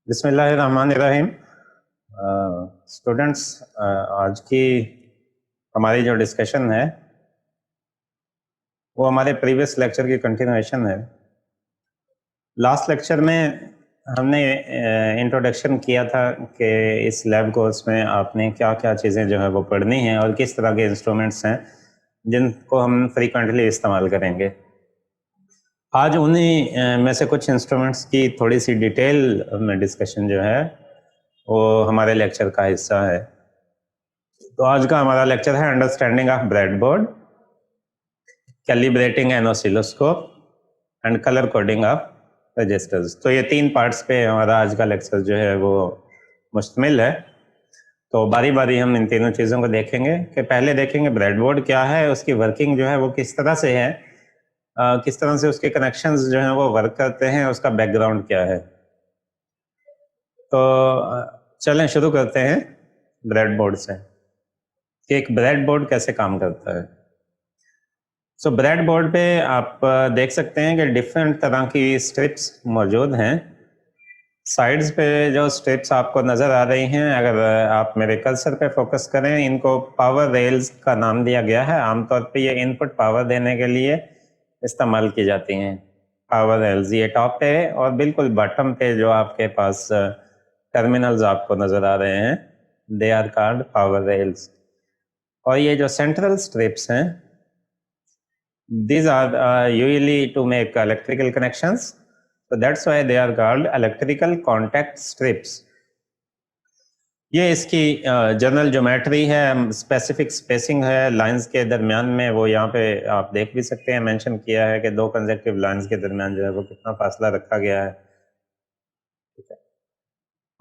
बिस्मिल्लाहिर्रहमानिर्रहीम। स्टूडेंट्स, आज की हमारी जो डिस्कशन है वो हमारे प्रीवियस लेक्चर की कंटिन्यूएशन है। लास्ट लेक्चर में हमने इंट्रोडक्शन किया था कि इस लैब कोर्स में आपने क्या क्या चीज़ें जो है वो पढ़नी हैं और किस तरह के इंस्ट्रूमेंट्स हैं जिनको हम फ्रीक्वेंटली इस्तेमाल करेंगे। आज उन्हीं में से कुछ इंस्ट्रूमेंट्स की थोड़ी सी डिटेल में डिस्कशन जो है वो हमारे लेक्चर का हिस्सा है। तो आज का हमारा लेक्चर है understanding of breadboard, calibrating an oscilloscope and colour coding of resistors. तो ये 3 पार्ट्स पे हमारा आज का लेक्चर जो है वो मुश्तमिल है। तो बारी बारी हम इन तीनों चीज़ों को देखेंगे कि पहले देखेंगे ब्रेडबोर्ड क्या है, उसकी वर्किंग जो है वो किस तरह से है, किस तरह से उसके कनेक्शंस जो हैं वो वर्क करते हैं, उसका बैकग्राउंड क्या है। तो चलें शुरू करते हैं ब्रेडबोर्ड से कि एक ब्रेडबोर्ड कैसे काम करता है। सो ब्रेडबोर्ड पे आप देख सकते हैं कि डिफरेंट तरह की स्ट्रिप्स मौजूद हैं। साइड्स पे जो स्ट्रिप्स आपको नज़र आ रही हैं, अगर आप मेरे कर्सर पे फोकस करें, इनको पावर रेल्स का नाम दिया गया है। आमतौर पे ये इनपुट पावर देने के लिए इस्तेमाल की जाती हैं। पावर रेल्स ये टॉप पे है और बिल्कुल बॉटम पे जो आपके पास टर्मिनल्स आपको नज़र आ रहे हैं, they are called power rails. और ये जो सेंट्रल स्ट्रिप्स हैं, these are usually to make electrical connections, so that's why they are called electrical contact strips. ये इसकी जनरल ज्योमेट्री है, स्पेसिफिक स्पेसिंग है लाइंस के दरमियान में। वो यहाँ पे आप देख भी सकते हैं, मेंशन किया है कि 2 कंसेक्टिव लाइंस के दरमियान जो है वो कितना फासला रखा गया है, ठीक है,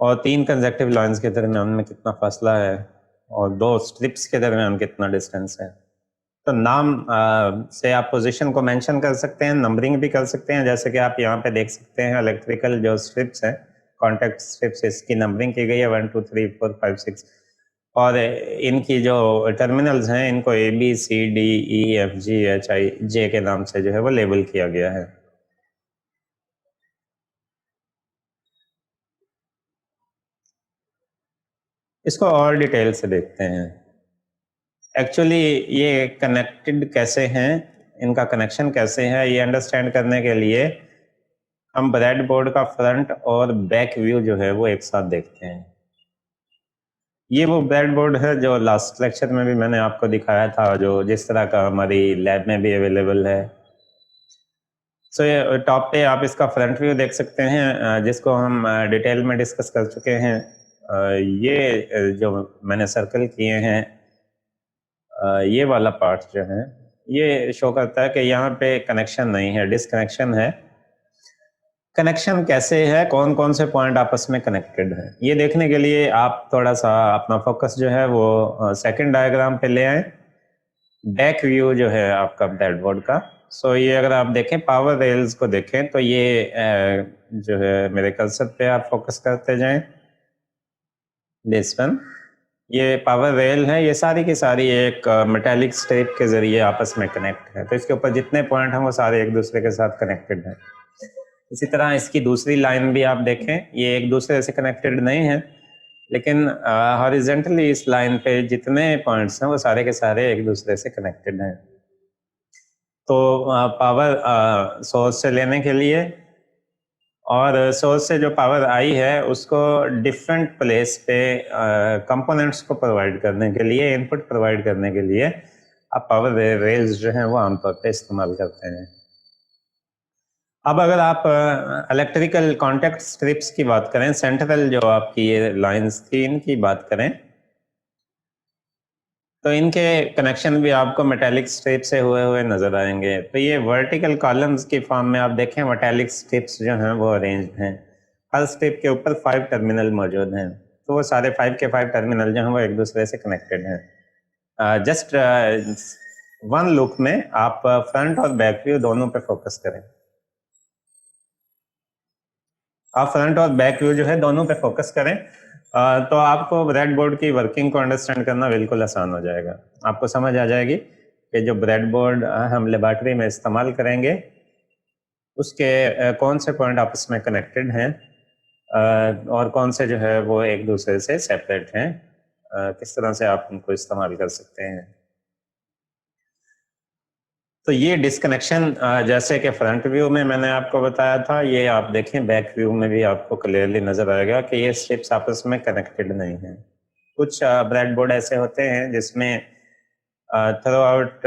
और 3 कंसेक्टिव लाइंस के दरमियान में कितना फासला है, और 2 स्ट्रिप्स के दरमियान कितना डिस्टेंस है। तो नाम से आप पोजीशन को मेंशन कर सकते हैं, नंबरिंग भी कर सकते हैं। जैसे कि आप यहाँ पे देख सकते हैं इलेक्ट्रिकल जो स्ट्रिप्स हैं, कॉन्टैक्ट स्ट्रिप्स, इसकी नंबरिंग की गई है 1 2 3 4 5 6। और इनकी जो टर्मिनल्स हैं इनको ABCDEFGHIJ के नाम से जो है वो लेबल किया गया है। इसको और डिटेल से देखते हैं। एक्चुअली ये कनेक्टेड कैसे हैं, इनका कनेक्शन कैसे है, ये अंडरस्टैंड करने के लिए हम ब्रेडबोर्ड का फ्रंट और बैक व्यू जो है वो एक साथ देखते हैं। ये वो ब्रेडबोर्ड है जो लास्ट लेक्चर में भी मैंने आपको दिखाया था, जो जिस तरह का हमारी लैब में भी अवेलेबल है। सो ये टॉप पे आप इसका फ्रंट व्यू देख सकते हैं, जिसको हम डिटेल में डिस्कस कर चुके हैं। ये जो मैंने सर्कल किए हैं, ये वाला पार्ट जो है ये शो करता है कि यहाँ पे कनेक्शन नहीं है, डिसकनेक्शन है। कनेक्शन कैसे है, कौन कौन से पॉइंट आपस में कनेक्टेड है, ये देखने के लिए आप थोड़ा सा अपना फोकस जो है वो सेकंड डायग्राम पे ले आए। बैक व्यू जो है आपका ब्रेडबोर्ड का। सो ये अगर आप देखें, पावर रेल्स को देखें, तो ये जो है मेरे कर्सर पे आप फोकस करते जाएं, दिस वन, ये पावर रेल है। ये सारी की सारी एक मेटालिक स्ट्रिप के जरिए आपस में कनेक्ट है। तो इसके ऊपर जितने पॉइंट हैं वो सारे एक दूसरे के साथ कनेक्टेड हैं। इसी तरह इसकी दूसरी लाइन भी आप देखें, ये एक दूसरे से कनेक्टेड नहीं है, लेकिन हॉरिजॉन्टली इस लाइन पे जितने पॉइंट्स हैं वो सारे के सारे एक दूसरे से कनेक्टेड हैं। तो पावर सोर्स से लेने के लिए और सोर्स से जो पावर आई है उसको डिफरेंट प्लेस पे कंपोनेंट्स को प्रोवाइड करने के लिए, इनपुट प्रोवाइड करने के लिए आप पावर रेल्स जो हैं वो आमतौर पे इस्तेमाल करते हैं। अब अगर आप इलेक्ट्रिकल कॉन्टैक्ट स्ट्रिप्स की बात करें, सेंट्रल जो आपकी ये लाइंस थी इनकी बात करें, तो इनके कनेक्शन भी आपको मेटालिक स्ट्रिप से हुए हुए नजर आएंगे। तो ये वर्टिकल कॉलम्स की फॉर्म में आप देखें, मेटालिक स्ट्रिप्स जो हैं वो अरेंज्ड हैं। हर स्ट्रिप के ऊपर 5 टर्मिनल मौजूद हैं, तो वो सारे 5 के 5 टर्मिनल जो हैं वो एक दूसरे से कनेक्टेड हैं। जस्ट वन लुक में आप फ्रंट और बैक व्यू दोनों पे फोकस करें। आप फ्रंट और बैक व्यू जो है दोनों पे फोकस करें, तो आपको ब्रेडबोर्ड की वर्किंग को अंडरस्टैंड करना बिल्कुल आसान हो जाएगा। आपको समझ आ जाएगी कि जो ब्रेडबोर्ड हम लेबॉर्ट्री में इस्तेमाल करेंगे उसके कौन से पॉइंट आपस में कनेक्टेड हैं, और कौन से जो है वो एक दूसरे से सेपरेट हैं, किस तरह से आप उनको इस्तेमाल कर सकते हैं। तो ये डिस्कनेक्शन जैसे कि फ्रंट व्यू में मैंने आपको बताया था, ये आप देखें बैक व्यू में भी आपको क्लियरली नजर आएगा कि ये स्ट्रिप्स आपस में कनेक्टेड नहीं है। कुछ ब्रेडबोर्ड ऐसे होते हैं जिसमें थ्रू आउट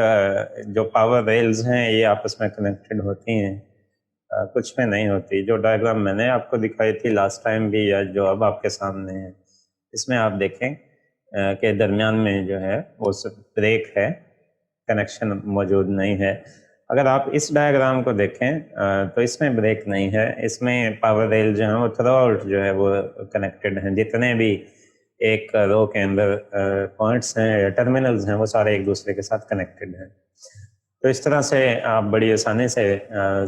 जो पावर रेल्स हैं ये आपस में कनेक्टेड होती हैं, कुछ में नहीं होती। जो डायग्राम मैंने आपको दिखाई थी लास्ट टाइम भी, या जो अब आपके सामने है, इसमें आप देखें कि दरमियान में जो है वो ब्रेक है, कनेक्शन मौजूद नहीं है। अगर आप इस डायग्राम को देखें तो इसमें ब्रेक नहीं है, इसमें पावर रेल जो है वो थ्रू आउट जो है वो कनेक्टेड हैं। जितने भी एक रो के अंदर पॉइंट्स हैं, टर्मिनल्स हैं, वो सारे एक दूसरे के साथ कनेक्टेड हैं। तो इस तरह से आप बड़ी आसानी से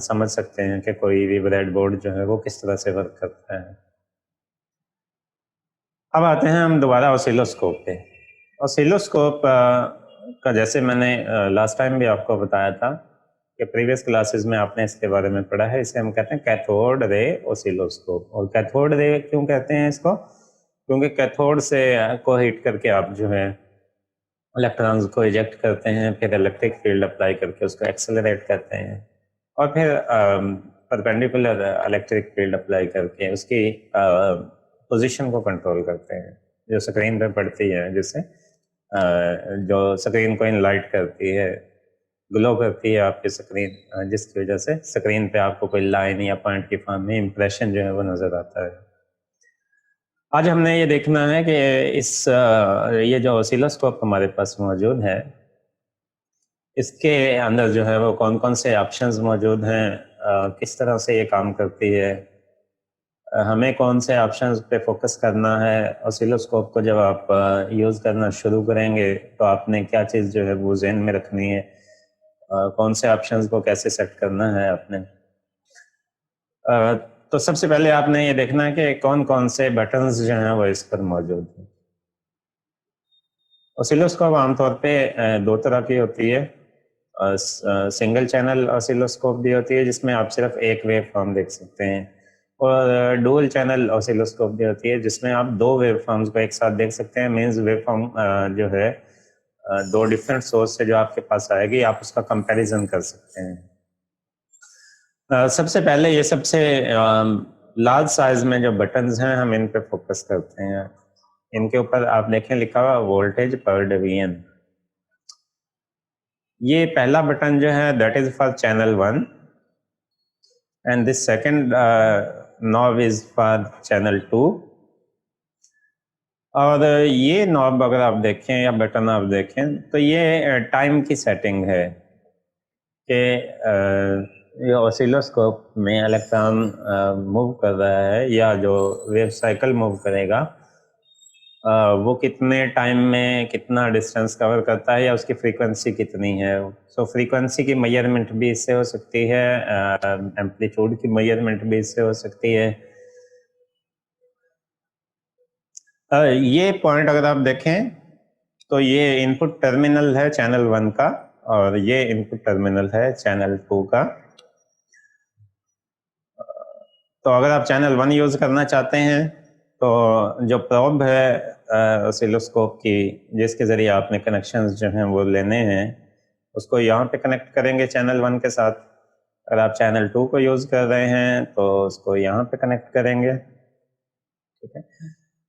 समझ सकते हैं कि कोई भी ब्रेडबोर्ड जो है वो किस तरह से वर्क करता है। अब आते हैं हम दोबारा ऑसिलोस्कोप पे। ऑसिलोस्कोप का जैसे मैंने लास्ट टाइम भी आपको बताया था कि प्रीवियस क्लासेस में आपने इसके बारे में पढ़ा है, इसे हम कहते हैं कैथोड रे ऑसिलोस्कोप। और कैथोड रे क्यों कहते हैं इसको? क्योंकि कैथोड से को हीट करके आप जो है इलेक्ट्रॉन्स को इजेक्ट करते हैं, फिर इलेक्ट्रिक फील्ड अप्लाई करके उसको एक्सेलरेट करते हैं, और फिर परपेंडिकुलर इलेक्ट्रिक फील्ड अप्लाई करके उसकी पोजीशन को कंट्रोल करते हैं, जो स्क्रीन पे पड़ती है, जिससे जो स्क्रीन को इनलाइट करती है, ग्लो करती है आपकी स्क्रीन, जिसकी वजह से स्क्रीन पे आपको कोई लाइन या पॉइंट की फॉर्म में इंप्रेशन जो है वो नज़र आता है। आज हमने ये देखना है कि ये जो ऑसिलोस्कोप हमारे पास मौजूद है, इसके अंदर जो है वो कौन कौन से ऑप्शंस मौजूद हैं, किस तरह से ये काम करती है, हमें कौन से ऑप्शंस पे फोकस करना है। ऑसिलोस्कोप को जब आप यूज़ करना शुरू करेंगे तो आपने क्या चीज़ जो है वो ज़हन में रखनी है, कौन से ऑप्शंस को कैसे सेट करना है आपने। तो सबसे पहले आपने ये देखना है कि कौन कौन से बटन्स जो हैं वो इस पर मौजूद हैं। ऑसिलोस्कोप आमतौर पे दो तरह की होती है। सिंगल चैनल ऑसिलोस्कोप भी होती है जिसमें आप सिर्फ एक वेव फॉर्म देख सकते हैं, और डुअल चैनल ऑसिलोस्कोप भी होती है जिसमें आप दो वेव फॉर्म्स को एक साथ देख सकते हैं। मींस वेव फॉर्म जो है दो डिफरेंट सोर्स से जो आपके पास आएगी, आप उसका कंपैरिजन कर सकते हैं। सबसे पहले ये सबसे लार्ज साइज में जो बटन्स हैं, हम इन पे फोकस करते हैं। इनके ऊपर आप देखें लिखा हुआ वोल्टेज पर डिवीजन। ये पहला बटन जो है that is for channel 1, and this second knob is for channel 2। और ये नॉब अगर आप देखें या बटन आप देखें तो ये टाइम की सेटिंग है कि ये ऑसिलोस्कोप में इलेक्ट्रॉन मूव कर रहा है, या जो वेव साइकिल मूव करेगा वो कितने टाइम में कितना डिस्टेंस कवर करता है, या उसकी फ्रीक्वेंसी कितनी है। सो फ्रीक्वेंसी की मेजरमेंट भी इससे हो सकती है, एम्पलीट्यूड की मेजरमेंट भी इससे हो सकती है। ये पॉइंट अगर आप देखें तो ये इनपुट टर्मिनल है चैनल 1 का, और ये इनपुट टर्मिनल है चैनल 2 का। तो अगर आप चैनल 1 यूज़ करना चाहते हैं तो जो प्रोब है ऑसिलोस्कोप की, जिसके ज़रिए आपने कनेक्शंस जो हैं वो लेने हैं, उसको यहाँ पे कनेक्ट करेंगे चैनल 1 के साथ। अगर आप चैनल 2 को यूज़ कर रहे हैं तो उसको यहाँ पे कनेक्ट करेंगे। ठीक है,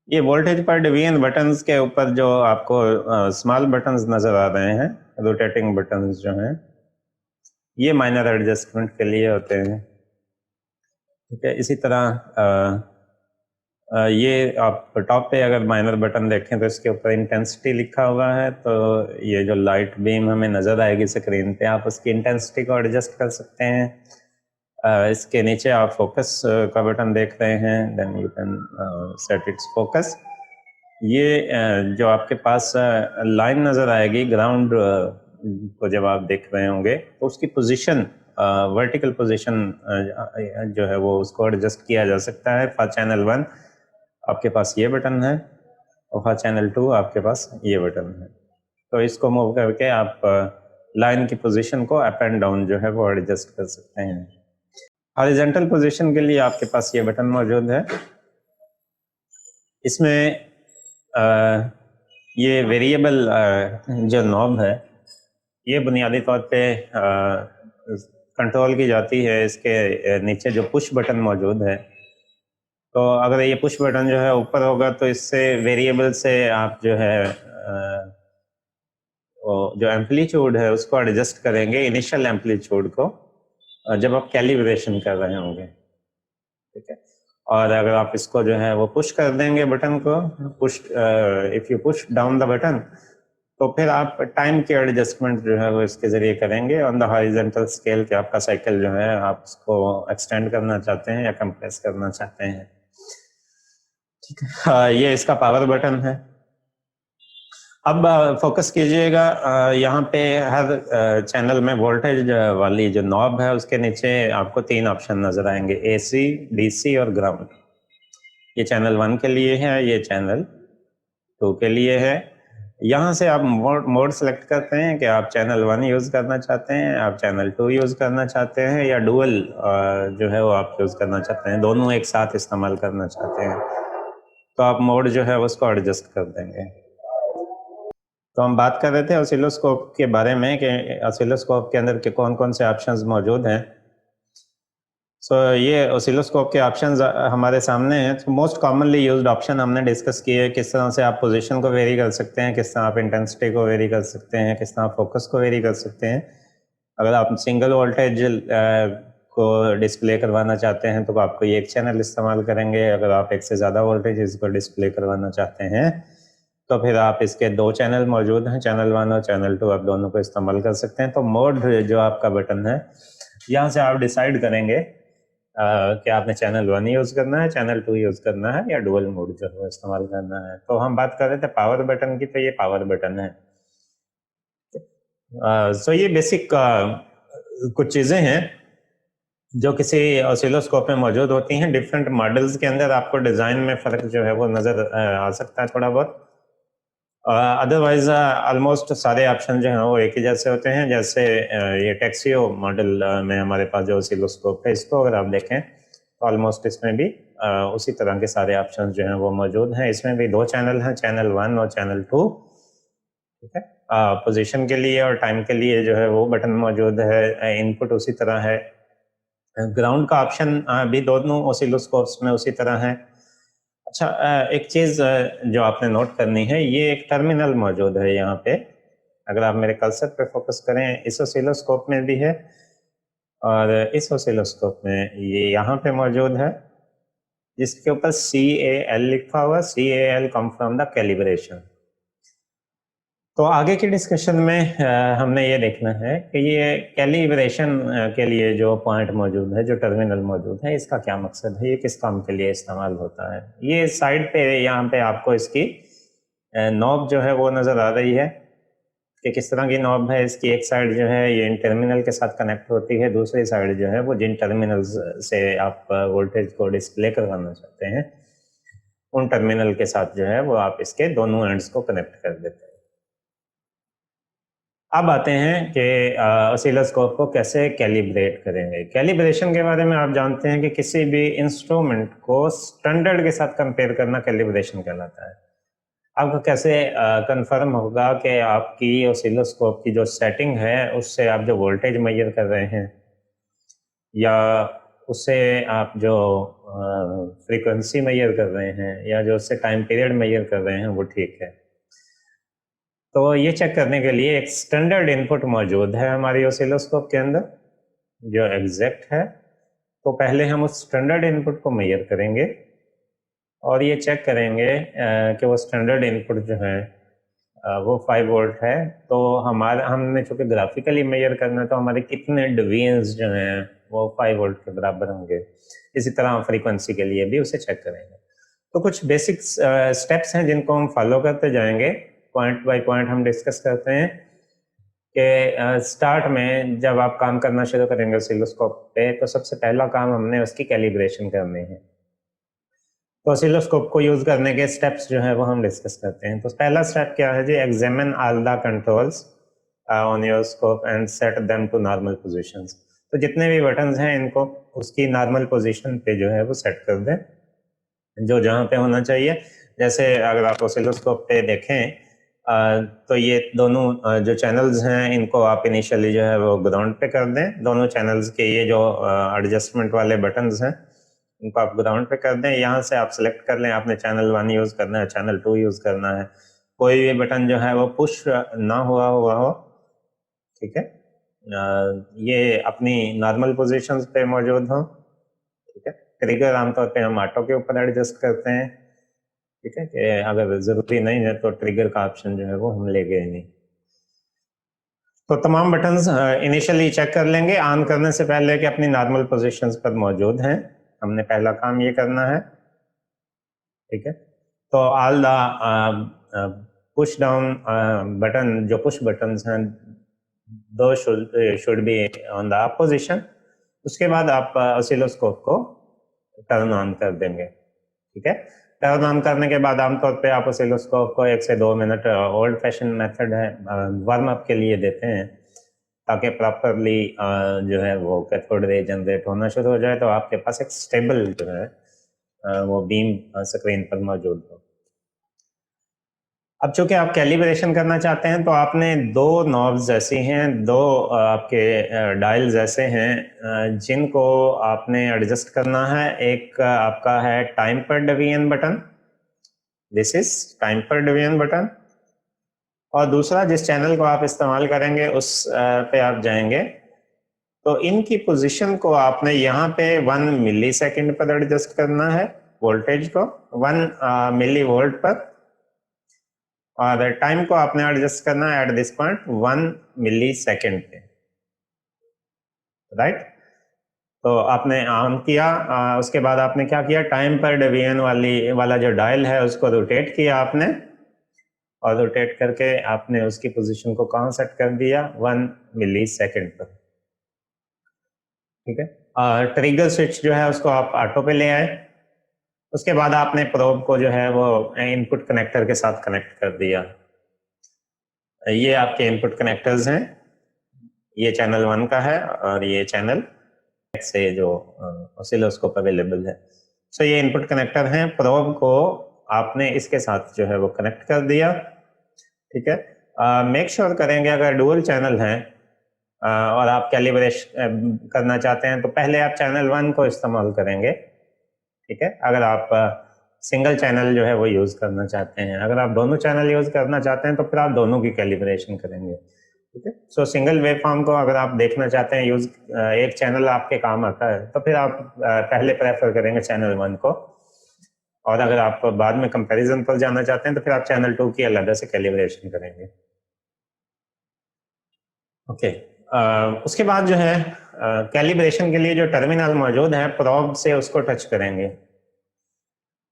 ये वोल्टेज पर डिवीजन बटन्स के ऊपर जो आपको स्मॉल बटन्स नज़र आ रहे हैं, रोटेटिंग बटन्स जो हैं, ये माइनर एडजस्टमेंट के लिए होते हैं। ठीक है, इसी तरह ये आप टॉप पे अगर माइनर बटन देखें तो इसके ऊपर इंटेंसिटी लिखा हुआ है, तो ये जो लाइट बीम हमें नज़र आएगी स्क्रीन पे, आप उसकी इंटेंसिटी को एडजस्ट कर सकते हैं। इसके नीचे आप फोकस का बटन देख रहे हैं, then you can set its focus. ये जो आपके पास लाइन नज़र आएगी ग्राउंड को जब आप देख रहे होंगे, तो उसकी पोजीशन, वर्टिकल पोजीशन जो है वो उसको एडजस्ट किया जा सकता है। फॉर चैनल 1 आपके पास ये बटन है, और फॉर चैनल 2 आपके पास ये बटन है। तो इसको मूव करके आप लाइन की पोजीशन को अप एंड डाउन जो है वो एडजस्ट कर सकते हैं। हॉरिजॉन्टल पोजीशन के लिए आपके पास ये बटन मौजूद है, इसमें ये वेरिएबल जो नॉब है ये बुनियादी तौर पे कंट्रोल की जाती है इसके नीचे जो पुश बटन मौजूद है। तो अगर ये पुश बटन जो है ऊपर होगा तो इससे वेरिएबल से आप जो है जो एम्पलीट्यूड है उसको एडजस्ट करेंगे, इनिशियल एम्पलीट्यूड को, जब आप कैलिब्रेशन कर रहे होंगे, ठीक है। और अगर आप इसको जो है वो पुश कर देंगे बटन को, push if you push down the button, तो फिर आप टाइम की एडजस्टमेंट जो है वो इसके जरिए करेंगे ऑन द हॉरिजॉन्टल स्केल कि आपका साइकिल जो है आप उसको एक्सटेंड करना चाहते हैं या कंप्रेस करना चाहते हैं, ठीक है। ये इसका पावर बटन है। अब फोकस कीजिएगा, यहाँ पे हर चैनल में वोल्टेज वाली जो नॉब है उसके नीचे आपको 3 ऑप्शन नजर आएंगे, AC, DC और ग्राउंड। ये चैनल 1 के लिए है, ये चैनल 2 के लिए है। यहाँ से आप मोड सेलेक्ट करते हैं कि आप चैनल 1 यूज़ करना चाहते हैं, आप चैनल 2 यूज़ करना चाहते हैं, या डुअल जो है वो आप यूज़ करना चाहते हैं, दोनों एक साथ इस्तेमाल करना चाहते हैं, तो आप मोड जो है उसको एडजस्ट कर देंगे। तो हम बात कर रहे थे ऑसिलोस्कोप के बारे में कि ऑसिलोस्कोप के अंदर के कौन कौन से ऑप्शंस मौजूद हैं। ये ऑसिलोस्कोप के ऑप्शंस हमारे सामने हैं। तो मोस्ट कॉमनली यूज्ड ऑप्शन हमने डिस्कस किए, किस तरह से आप पोजीशन को वेरी कर सकते हैं, किस तरह आप इंटेंसिटी को वेरी कर सकते हैं, किस तरह फोकस को वेरी कर सकते हैं। अगर आप सिंगल वोल्टेज को डिस्प्ले करवाना चाहते हैं तो आपको ये एक चैनल इस्तेमाल करेंगे। अगर आप एक से ज़्यादा वोल्टेज को डिस्प्ले करवाना चाहते हैं तो फिर आप इसके 2 चैनल मौजूद हैं, चैनल 1 और चैनल 2, आप दोनों को इस्तेमाल कर सकते हैं। तो मोड जो आपका बटन है, यहाँ से आप डिसाइड करेंगे कि आपने चैनल 1 यूज़ करना है, चैनल 2 यूज़ करना है, या डुअल मोड जो है इस्तेमाल करना है। तो हम बात कर रहे थे पावर बटन की, तो ये पावर बटन है। ये बेसिक कुछ चीज़ें हैं जो किसी ऑसिलोस्कोप में मौजूद होती हैं। डिफरेंट मॉडल्स के अंदर आपको डिज़ाइन में फ़र्क जो है वो नज़र आ सकता है थोड़ा बहुत। अदरवाइज ऑलमोस्ट सारे ऑप्शन जो हैं वो एक ही जैसे होते हैं। जैसे ये टेक्सियो मॉडल में हमारे पास जो ऑसिलोस्कोप है, इसको अगर आप देखें तो ऑलमोस्ट इसमें भी उसी तरह के सारे ऑप्शन जो हैं वो मौजूद हैं। इसमें भी 2 चैनल हैं, चैनल 1 और चैनल 2, ठीक है। पोजीशन के लिए और टाइम के लिए जो है वो बटन मौजूद है। इनपुट उसी तरह है। ग्राउंड का ऑप्शन भी दोनों ऑसिलोस्कोप्स में उसी तरह है। अच्छा, एक चीज़ जो आपने नोट करनी है, ये एक टर्मिनल मौजूद है यहाँ पे। अगर आप मेरे कर्सर पे फोकस करें, इस ऑसिलोस्कोप में भी है और इस ऑसिलोस्कोप में ये यहाँ पे मौजूद है, जिसके ऊपर CAL लिखा हुआ। CAL come from the calibration. तो आगे की डिस्कशन में हमने ये देखना है कि ये कैलिब्रेशन के लिए जो पॉइंट मौजूद है, जो टर्मिनल मौजूद है, इसका क्या मकसद है, ये किस काम के लिए इस्तेमाल होता है। ये साइड पे यहाँ पे आपको इसकी नॉब जो है वो नज़र आ रही है कि किस तरह की नॉब है। इसकी एक साइड जो है ये इन टर्मिनल के साथ कनेक्ट होती है, दूसरी साइड जो है वो जिन टर्मिनल्स से आप वोल्टेज को डिस्प्ले करवाना चाहते हैं उन टर्मिनल के साथ जो है वो आप इसके दोनों एंड्स को कनेक्ट कर देते हैं। अब आते हैं कि ऑसिलोस्कोप को कैसे कैलिब्रेट करेंगे। कैलिब्रेशन के बारे में आप जानते हैं कि किसी भी इंस्ट्रूमेंट को स्टैंडर्ड के साथ कंपेयर करना कैलिब्रेशन कहलाता है। आपको कैसे कंफर्म होगा कि आपकी ऑसिलोस्कोप की जो सेटिंग है उससे आप जो वोल्टेज मेजर कर रहे हैं या उससे आप जो फ्रीक्वेंसी मेजर कर रहे हैं या जो उससे टाइम पीरियड मेजर कर रहे हैं वो ठीक है। तो ये चेक करने के लिए एक स्टैंडर्ड इनपुट मौजूद है हमारी ऑसिलोस्कोप के अंदर जो एग्जैक्ट है। तो पहले हम उस स्टैंडर्ड इनपुट को मेजर करेंगे और ये चेक करेंगे कि वो स्टैंडर्ड इनपुट जो है वो 5 वोल्ट है। तो हमने चूँकि ग्राफिकली मेजर करना है तो हमारे कितने डिवीजन्स जो हैं वो 5 वोल्ट के बराबर होंगे। इसी तरह हम फ्रीक्वेंसी के लिए भी उसे चेक करेंगे। तो कुछ बेसिक स्टेप्स हैं जिनको हम फॉलो करते जाएंगे, पॉइंट बाय पॉइंट हम डिस्कस करते हैं कि स्टार्ट में जब आप काम करना शुरू करेंगे ऑसिलोस्कोप पे तो सबसे पहला काम हमने उसकी कैलिब्रेशन करनी है। तो ऑसिलोस्कोप को यूज करने के स्टेप्स जो है वो हम डिस्कस करते हैं। तो पहला स्टेप क्या है जी, examine all the controls on your scope and set them to normal positions. तो जितने भी बटन्स हैं इनको उसकी नॉर्मल पोजीशन पे जो है वो सेट कर दें, जो जहाँ पे होना चाहिए। जैसे अगर आप ऑसिलोस्कोप पे देखें तो ये दोनों जो चैनल्स हैं इनको आप इनिशियली जो है वो ग्राउंड पे कर दें। दोनों चैनल्स के ये जो एडजस्टमेंट वाले बटन्स हैं इनको आप ग्राउंड पे कर दें। यहाँ से आप सेलेक्ट कर लें आपने चैनल 1 यूज़ करना है, चैनल 2 यूज़ करना है। कोई भी बटन जो है वो पुश ना हुआ हो, ठीक है, ये अपनी नॉर्मल पोजीशंस पे मौजूद हो, ठीक है। ट्रिगर आमतौर पे हम ऑटो के ऊपर एडजस्ट करते हैं, ठीक है, कि अगर ज़रूरी नहीं है तो ट्रिगर का ऑप्शन जो है वो हम ले गए नहीं। तो तमाम बटन्स इनिशियली चेक कर लेंगे ऑन करने से पहले कि अपनी नॉर्मल पोजीशंस पर मौजूद हैं। हमने पहला काम ये करना है, ठीक है। तो all the push down button, जो पुश बटन्स हैं, दो should be on the up position. उसके बाद आप ऑसिलोस्कोप को टर्न ऑन कर देंगे, ठीक है। टर्न ऑन करने के बाद आमतौर पे आप ऑसिलोस्कोप को 1 से 2 मिनट ओल्ड फैशन मेथड है वार्म अप के लिए देते हैं, ताकि प्रॉपरली जो है वो कैथोड रे जनरेट होना शुरू हो जाए, तो आपके पास एक स्टेबल जो है वो बीम स्क्रीन पर मौजूद हो। अब चूंकि आप कैलिब्रेशन करना चाहते हैं तो आपने दो नॉब्स ऐसी हैं, दो आपके डायल्स ऐसे हैं जिनको आपने एडजस्ट करना है। एक आपका है टाइम पर division button, this is time पर डिवीजन बटन, और दूसरा जिस चैनल को आप इस्तेमाल करेंगे उस पे आप जाएंगे तो इनकी पोजीशन को आपने यहाँ पे 1 मिली सेकेंड पर एडजस्ट करना है, वोल्टेज को 1 मिली वोल्ट पर, और टाइम को आपने एडजस्ट करना है at this point 1 millisecond पे, राइट। तो आपने ऑन किया, उसके बाद आपने क्या किया, टाइम पर डिवीजन वाला जो डायल है उसको रोटेट किया आपने, और रोटेट करके आपने उसकी पोजीशन को कहाँ सेट कर दिया, 1 मिली सेकेंड पर, ठीक है। ट्रिगर स्विच जो है उसको आप ऑटो पे ले आए। उसके बाद आपने प्रोब को जो है वो इनपुट कनेक्टर के साथ कनेक्ट कर दिया। ये आपके इनपुट कनेक्टर्स हैं, ये चैनल 1 का है और ये चैनल से जो ऑसिलोस्कोप अवेलेबल है। सो ये इनपुट कनेक्टर हैं। प्रोब को आपने इसके साथ जो है वो कनेक्ट कर दिया, ठीक है। मेक श्योर करेंगे अगर डुअल चैनल है और आप कैलिब्रेशन करना चाहते हैं तो पहले आप चैनल 1 को इस्तेमाल करेंगे, ठीक है। अगर आप सिंगल चैनल जो है वो यूज़ करना चाहते हैं, अगर आप दोनों चैनल यूज़ करना चाहते हैं तो फिर आप दोनों की कैलिब्रेशन करेंगे, ठीक है। सो सिंगल वेवफॉर्म को अगर आप देखना चाहते हैं यूज़, एक चैनल आपके काम आता है तो फिर आप पहले प्रेफर करेंगे चैनल 1 को, और अगर आप बाद में कंपैरिजन पर जाना चाहते हैं तो फिर आप चैनल 2 की अलग से कैलिब्रेशन करेंगे, ओके। उसके बाद जो है कैलिब्रेशन के लिए जो टर्मिनल मौजूद है प्रोब से उसको टच करेंगे।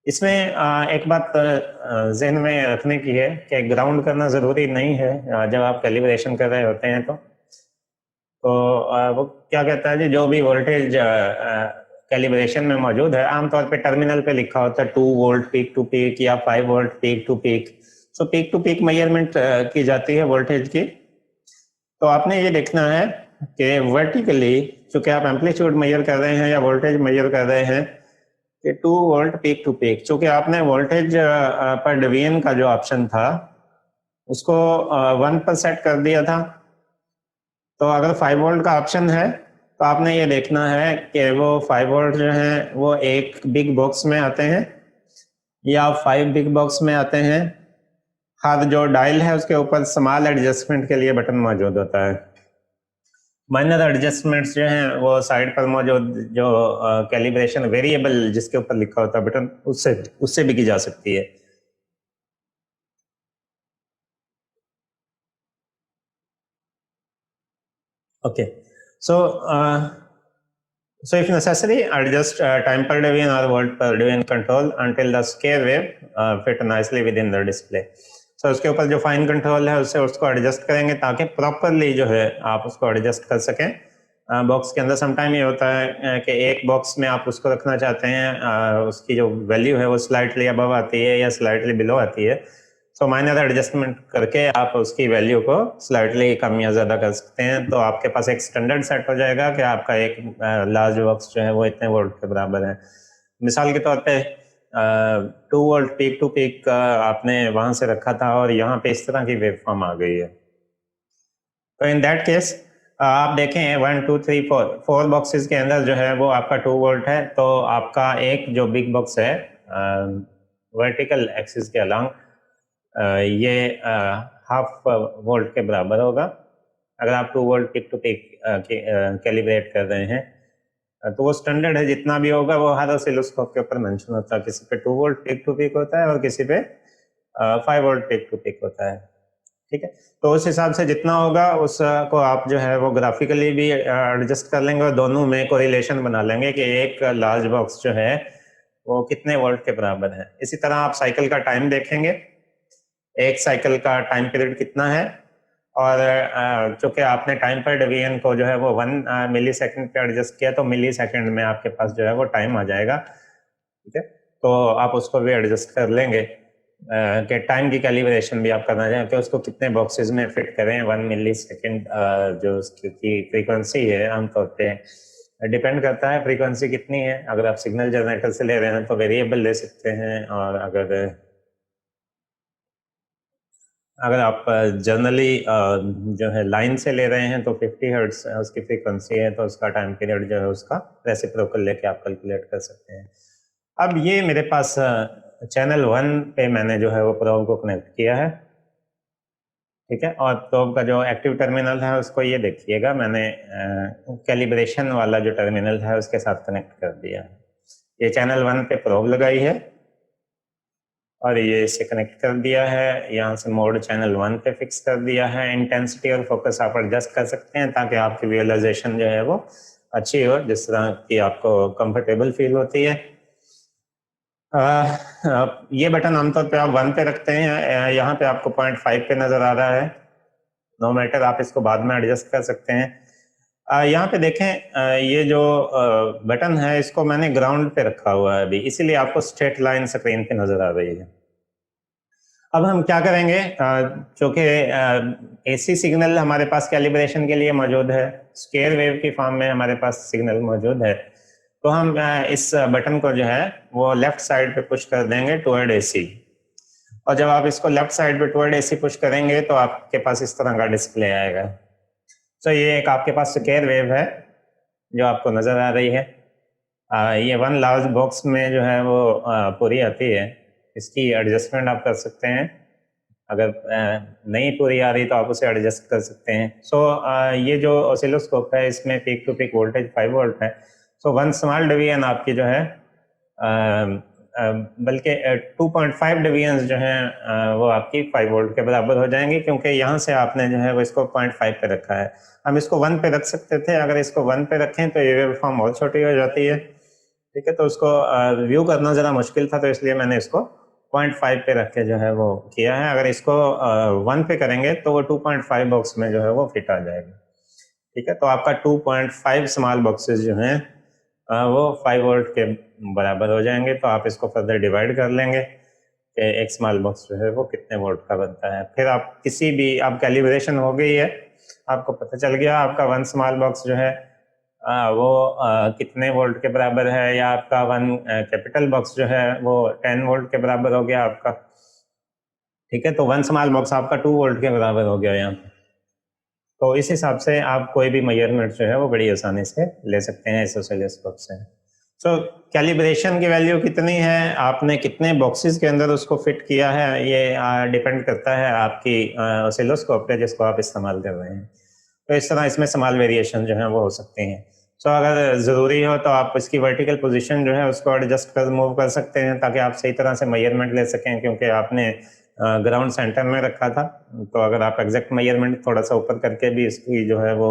इसमें एक बात जहन में रखने की है कि ग्राउंड करना ज़रूरी नहीं है जब आप कैलिब्रेशन कर रहे होते हैं तो वो क्या कहता है जी, जो भी वोल्टेज कैलिब्रेशन में मौजूद है आमतौर पे टर्मिनल पे लिखा होता है 2 वोल्ट पीक टू पीक या 5 volt peak to peak. So peak to peak measurement की जाती है वोल्टेज की। तो आपने ये देखना है कि वर्टिकली चूंकि आप एम्पलीट्यूड मेजर कर रहे हैं या वोल्टेज मेजर कर रहे हैं कि 2 वोल्ट पीक टू पीक, चूंकि आपने वोल्टेज पर डिवीजन का जो ऑप्शन था उसको 1 पर सेट कर दिया था। तो अगर 5 वोल्ट का ऑप्शन है तो आपने ये देखना है कि वो 5 वोल्ट जो हैं वो एक बिग बॉक्स में आते हैं या 5 बिग बॉक्स में आते हैं। हर जो डायल है उसके ऊपर स्मॉल एडजस्टमेंट के लिए बटन मौजूद होता है। माइनर एडजस्टमेंट्स जो हैं वो साइड पर मौजूद जो कैलिब्रेशन वेरिएबल जिसके ऊपर लिखा होता है बटन उससे भी की जा सकती है। Okay, so if necessary adjust time per division or volt per division control until the scale wave fit nicely within the display. So उसके ऊपर जो फाइन कंट्रोल है उससे उसको एडजस्ट करेंगे ताकि प्रॉपरली जो है आप उसको एडजस्ट कर सकें। बॉक्स के अंदर समटाइम ये होता है कि एक बॉक्स में आप उसको रखना चाहते हैं, उसकी जो वैल्यू है वो स्लाइटली अबव आती है या स्लाइटली बिलो आती है। सो माइनर एडजस्टमेंट करके आप उसकी वैल्यू को स्लाइटली कम या ज़्यादा कर सकते हैं। तो आपके पास एक स्टैंडर्ड सेट हो जाएगा कि आपका एक लार्ज बॉक्स जो है वो इतने वोल्ट के बराबर है। मिसाल के तौर पे 2 वोल्ट पीक टू पीक आपने वहां से रखा था और यहाँ पे इस तरह की वेवफॉर्म आ गई है। तो इन दैट केस आप देखें 1 2 3 4 बॉक्सेस के अंदर जो है वो आपका 2 वोल्ट है, तो आपका एक जो बिग बॉक्स है वर्टिकल एक्सिस के अलॉन्ग ये हाफ वोल्ट के बराबर होगा। अगर आप 2 volt peak to peak calibrate कर रहे हैं तो वो स्टैंडर्ड है, जितना भी होगा वो हर ऑसिलोस्कोप के ऊपर मेंशन होता है। किसी पे 2 वोल्ट पीक टू पीक होता है और किसी पे 5 वोल्ट पीक टू पीक होता है। ठीक है, तो उस हिसाब से जितना होगा उसको आप जो है वो ग्राफिकली भी एडजस्ट कर लेंगे और दोनों में कोरिलेशन बना लेंगे कि एक लार्ज बॉक्स जो है वो कितने वोल्ट के बराबर है। इसी तरह आप साइकिल का टाइम देखेंगे, एक साइकिल का टाइम पीरियड कितना है, और चूंकि आपने टाइम पर डिवीजन को जो है वो 1 मिली सेकेंड पे एडजस्ट किया तो मिली सेकेंड में आपके पास जो है वो टाइम आ जाएगा। ठीक है, तो आप उसको भी एडजस्ट कर लेंगे कि टाइम की कैलिब्रेशन भी आप करना चाहें तो उसको कितने बॉक्सेस में फिट करें। 1 मिली सेकेंड जो उसकी फ्रीक्वेंसी है आमतौर पे डिपेंड करता है फ्रीक्वेंसी कितनी है। अगर आप सिग्नल जनरेटर से ले रहे हैं तो वेरिएबल ले सकते हैं, और अगर आप जनरली जो है लाइन से ले रहे हैं तो 50 हर्ट्ज उसकी फ्रीक्वेंसी है, तो उसका टाइम पीरियड जो है उसका रेसिप्रोकल लेके आप कैलकुलेट कर सकते हैं। अब ये मेरे पास चैनल 1 पे मैंने जो है वो प्रोब को कनेक्ट किया है। ठीक है, और प्रोब का जो एक्टिव टर्मिनल है उसको ये देखिएगा, मैंने कैलिब्रेशन वाला जो टर्मिनल है उसके साथ कनेक्ट कर दिया है। ये चैनल 1 पे प्रोब लगाई है और ये इसे कनेक्ट कर दिया है। यहाँ से मोड चैनल 1 पे फिक्स कर दिया है। इंटेंसिटी और फोकस आप एडजस्ट कर सकते हैं ताकि आपकी विजुअलाइजेशन जो है वो अच्छी हो, जिस तरह की आपको कंफर्टेबल फील होती है। ये बटन आमतौर पे आप 1 पे रखते हैं, यहाँ पे आपको 0.5 पे नजर आ रहा है। नो मैटर, आप इसको बाद में एडजस्ट कर सकते हैं। यहाँ पे देखें ये जो बटन है इसको मैंने ग्राउंड पे रखा हुआ है अभी, इसीलिए आपको स्ट्रेट लाइन स्क्रीन पे नजर आ रही है। अब हम क्या करेंगे, चूंकि एसी सिग्नल हमारे पास कैलिब्रेशन के लिए मौजूद है, स्क्वायर वेव की फॉर्म में हमारे पास सिग्नल मौजूद है, तो हम इस बटन को जो है वो लेफ्ट साइड पे पुश कर देंगे टुवर्ड एसी। और जब आप इसको लेफ्ट साइड पे टुवर्ड एसी पुश करेंगे तो आपके पास इस तरह का डिस्प्ले आएगा। तो ये एक आपके पास स्क्वायर वेव है जो आपको नजर आ रही है। ये 1 लार्ज बॉक्स में जो है वो पूरी आती है। इसकी एडजस्टमेंट आप कर सकते हैं, अगर नहीं पूरी आ रही तो आप उसे एडजस्ट कर सकते हैं। सो ये जो ऑसिलोस्कोप है इसमें peak to peak voltage 5 volt है। सो 1 स्मॉल डिवीजन आपकी जो है बल्कि 2.5 डिवीजन जो है वो आपकी 5 वोल्ट के बराबर हो जाएंगी, क्योंकि यहाँ से आपने जो है वो इसको 0.5 पे रखा है। हम इसको 1 पे रख सकते थे, अगर इसको 1 पे रखें तो ये वेवफॉर्म बहुत छोटी हो जाती है। ठीक है, तो उसको व्यू करना ज़रा मुश्किल था, तो इसलिए मैंने इसको 0.5 पे रख के जो है वो किया है। अगर इसको 1 पे करेंगे तो वो 2.5 बॉक्स में जो है वो फिट आ जाएगा। ठीक है, तो आपका 2.5 स्मॉल बॉक्सेस जो हैं वो 5 वोल्ट के बराबर हो जाएंगे। तो आप इसको फर्दर डिवाइड कर लेंगे कि एक स्मॉल बॉक्स जो है वो कितने वोल्ट का बनता है। फिर आप किसी भी, आप कैलिब्रेशन हो गई है, आपको पता चल गया आपका 1 स्मॉल बॉक्स जो है वो कितने वोल्ट के बराबर है, या आपका 1 कैपिटल बॉक्स जो है वो 10 वोल्ट के बराबर हो गया आपका। ठीक है, तो 1 स्मॉल बॉक्स आपका 2 वोल्ट के बराबर हो गया यहाँ पे। तो इस हिसाब से आप कोई भी मेजरमेंट जो है वो बड़ी आसानी से ले सकते हैं इस ऑसिलोस्कोप से। सो कैलिब्रेशन की वैल्यू कितनी है, आपने कितने बॉक्सेस के अंदर उसको फिट किया है, ये डिपेंड करता है आपकी ऑसिलोस्कोप पे जिसको आप इस्तेमाल कर रहे हैं। तो इस तरह इसमें स्मॉल वेरिएशन जो है वो हो सकती हैं। सो अगर ज़रूरी हो तो आप इसकी वर्टिकल पोजीशन जो है उसको एडजस्ट कर मूव कर सकते हैं ताकि आप सही तरह से मेजरमेंट ले सकें, क्योंकि आपने ग्राउंड सेंटर में रखा था। तो अगर आप एग्जैक्ट मेजरमेंट थोड़ा सा ऊपर करके भी इसकी जो है वो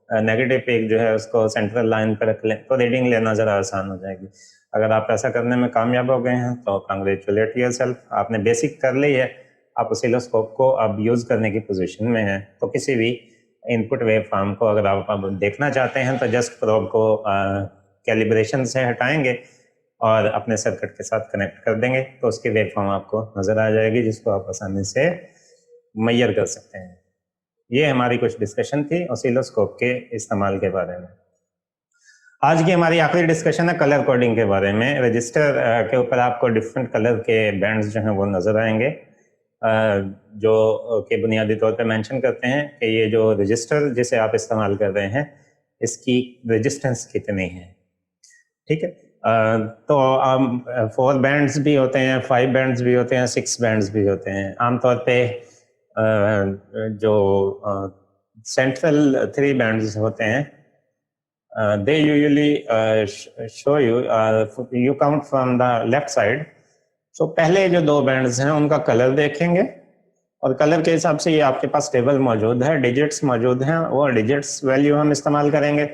नेगेटिव पीक जो है उसको सेंट्रल लाइन पर रख लें तो रीडिंग लेना ज़रा आसान हो जाएगी। अगर आप ऐसा करने में कामयाब हो गए हैं तो कांग्रेचुलेट योरसेल्फ, आपने बेसिक कर ली है। आप ऑसिलोस्कोप को अब यूज़ करने की पोजीशन में हैं। तो किसी भी इनपुट वेव फॉर्म को अगर आप अब देखना चाहते हैं तो जस्ट प्रोब को कैलिब्रेशन से हटाएंगे और अपने सर्किट के साथ कनेक्ट कर देंगे तो उसकी वेव फॉर्म आपको नज़र आ जाएगी, जिसको आप आसानी से मेजर कर सकते हैं। ये हमारी कुछ डिस्कशन थी ऑसिलोस्कोप के इस्तेमाल के बारे में। आज की हमारी आखिरी डिस्कशन है कलर कोडिंग के बारे में। रजिस्टर के ऊपर आपको डिफरेंट कलर के बैंड्स जो हैं वो नज़र आएंगे, जो कि बुनियादी तौर पे मेंशन करते हैं कि ये जो रजिस्टर जिसे आप इस्तेमाल कर रहे हैं इसकी रेजिस्टेंस कितनी है। ठीक है, तो 4 बैंड्स भी होते हैं, 5 बैंड्स भी होते हैं, 6 बैंड्स भी होते हैं। आमतौर पे जो सेंट्रल 3 बैंड्स होते हैं, they usually show you, you count from the left side. So पहले जो 2 बैंड्स हैं उनका कलर देखेंगे और कलर के हिसाब से ये आपके पास टेबल मौजूद है, डिजिट्स मौजूद हैं, वो डिजिट्स वैल्यू हम इस्तेमाल करेंगे।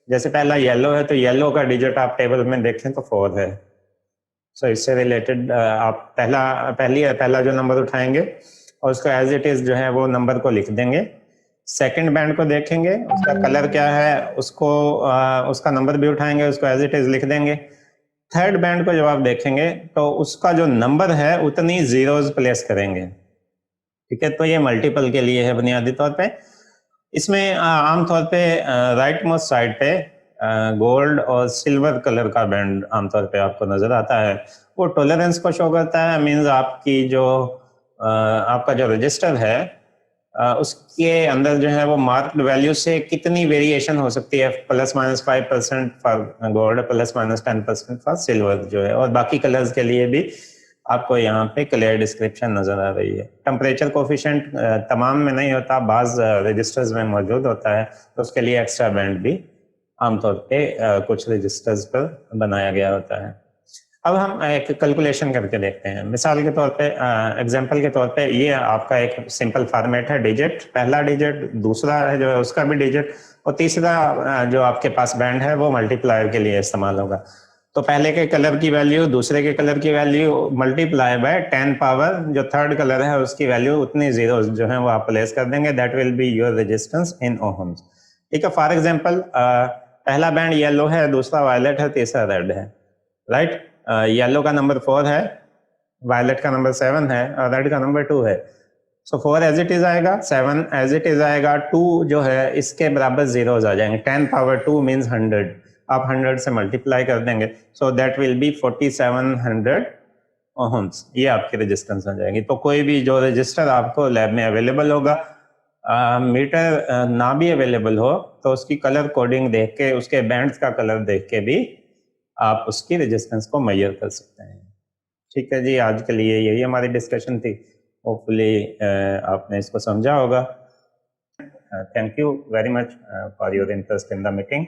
जैसे पहला येलो है तो येलो का डिजिट आप टेबल में देखें तो 4 है। सो इससे रिलेटेड आप पहला जो नंबर उठाएंगे और उसको एज इट इज जो है वो नंबर को लिख देंगे। सेकंड बैंड को देखेंगे, उसका कलर क्या है, उसको उसका नंबर भी उठाएंगे, उसको एज इट इज लिख देंगे। थर्ड बैंड को जब आप देखेंगे तो उसका जो नंबर है उतनी जीरोज प्लेस करेंगे। ठीक है, तो ये मल्टीपल के लिए है बुनियादी तौर पे। इसमें आमतौर पे राइट मोस्ट साइड पे गोल्ड और सिल्वर कलर का बैंड आमतौर पे आपको नजर आता है। वो टॉलरेंस को शो करता है, मीन्स आपकी जो आपका जो रजिस्टर है उसके अंदर जो है वो मार्क्ड वैल्यू से कितनी वेरिएशन हो सकती है, ±5% फॉर गोल्ड, ±10% फॉर सिल्वर जो है। और बाकी कलर्स के लिए भी आपको यहाँ पे क्लियर डिस्क्रिप्शन नजर आ रही है। टेम्परेचर कोफिशिएंट तमाम में नहीं होता, बाज रजिस्टर्स में मौजूद होता है, तो उसके लिए एक्स्ट्रा बैंड भी आमतौर पे कुछ रजिस्टर्स पर बनाया गया होता है। अब हम एक कैलकुलेशन करके देखते हैं। मिसाल के तौर पे, एग्जांपल के तौर पे, ये आपका एक सिंपल फॉर्मेट है। डिजिट, पहला डिजिट, दूसरा है जो है उसका भी डिजिट, और तीसरा जो आपके पास बैंड है वो मल्टीप्लायर के लिए इस्तेमाल होगा। तो पहले के कलर की वैल्यू दूसरे के कलर की वैल्यू मल्टीप्लाई बाय 10 पावर जो थर्ड कलर है उसकी वैल्यू उतनी जीरो जो है वो आप प्लेस कर देंगे। That will be your resistance in ohms. ठीक है, फॉर एग्जांपल पहला बैंड येलो है, दूसरा वायलेट है, तीसरा रेड है। राइट, येलो का नंबर 4 है, वायलेट का नंबर 7 है और रेड का नंबर 2 है। सो 4 एज इट इज आएगा, 7 एज इट इज आएगा, 2 जो है इसके बराबर जीरोज आ जाएंगे। 10 पावर 2 मीन्स 100, आप 100 से मल्टीप्लाई कर देंगे, so that will be 4700 ohms. ये आपकी रेजिस्टेंस आ जाएगी। तो कोई भी जो रजिस्टर आपको लैब में अवेलेबल होगा, मीटर ना भी अवेलेबल हो तो उसकी कलर कोडिंग देख के, उसके बैंड्स का कलर देख के भी आप उसकी रेजिस्टेंस को मेजर कर सकते हैं। ठीक है जी, आज के लिए यही हमारी डिस्कशन थी। होपफुली आपने इसको समझा होगा। Thank you very much for your interest in the meeting.